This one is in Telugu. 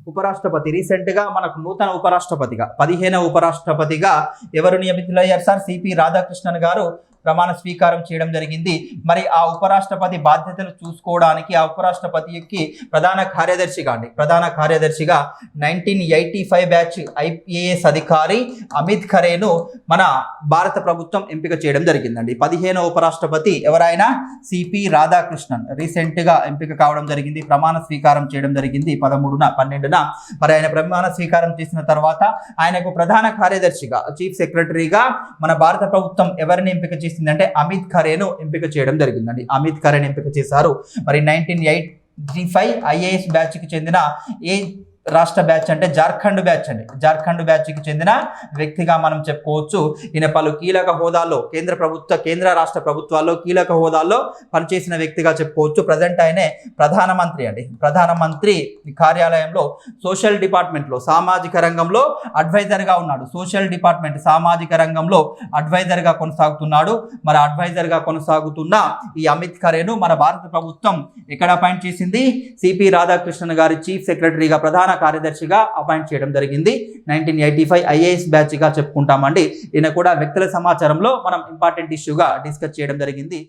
ఉపరాష్ట్రపతి రీసెంట్గా మనకు నూతన ఉపరాష్ట్రపతిగా 15వ ఉపరాష్ట్రపతిగా ఎవరు నియమితులయ్యారు సార్? సిపి రాధాకృష్ణన్ గారు ప్రమాణ స్వీకారం చేయడం జరిగింది. మరి ఆ ఉపరాష్ట్రపతి బాధ్యతలు చూసుకోవడానికి ఆ ఉపరాష్ట్రపతికి ప్రధాన కార్యదర్శిగా 1985 బ్యాచ్ ఐపీఎస్ అధికారి అమిత్ ఖరేను మన భారత ప్రభుత్వం ఎంపిక చేయడం జరిగిందండి. 15వ ఉపరాష్ట్రపతి ఎవరైనా సిపి రాధాకృష్ణన్ రీసెంట్గా ఎంపిక కావడం జరిగింది. ప్రమాణ స్వీకారం చేయడం జరిగింది 12న. మరి ఆయన ప్రమాణ స్వీకారం చేసిన తర్వాత ఆయనకు ప్రధాన కార్యదర్శిగా చీఫ్ సెక్రటరీగా మన భారత ప్రభుత్వం ఎవరిని ఎంపిక చేసిందంటే అమిత్ ఖరేను ఎంపిక చేయడం జరిగిందండి. అమిత్ ఖరేను ఎంపిక చేశారు. మరి 1985 ఐఏఎస్ బ్యాచ్కి చెందిన ఏ రాష్ట్ర బ్యాచ్ అంటే జార్ఖండ్ బ్యాచ్కి చెందిన వ్యక్తిగా మనం చెప్పుకోవచ్చు. ఈయన పలు కీలక హోదాల్లో కేంద్ర రాష్ట్ర ప్రభుత్వాల్లో కీలక హోదాల్లో పనిచేసిన వ్యక్తిగా చెప్పుకోవచ్చు. ప్రజెంట్ ఆయనే ప్రధానమంత్రి కార్యాలయంలో సోషల్ డిపార్ట్మెంట్లో సామాజిక రంగంలో అడ్వైజర్గా ఉన్నాడు. సామాజిక రంగంలో అడ్వైజర్గా కొనసాగుతున్నాడు. మరి అడ్వైజర్గా కొనసాగుతున్న ఈ అమిత్ ఖరేను మన భారత ప్రభుత్వం ఎక్కడ అపాయింట్ చేసింది? సిపి రాధాకృష్ణన్ గారి చీఫ్ సెక్రటరీగా ప్రధాన కార్యదర్శిగా అపాయింట్ చేయడం జరిగింది. 1985 ఐఏఎస్ బ్యాచ్గా చెప్పుకుంటామండి. ఈయన కూడా వ్యక్తుల సమాచారంలో మనం ఇంపార్టెంట్ ఇష్యూగా డిస్కస్ చేయడం జరిగింది.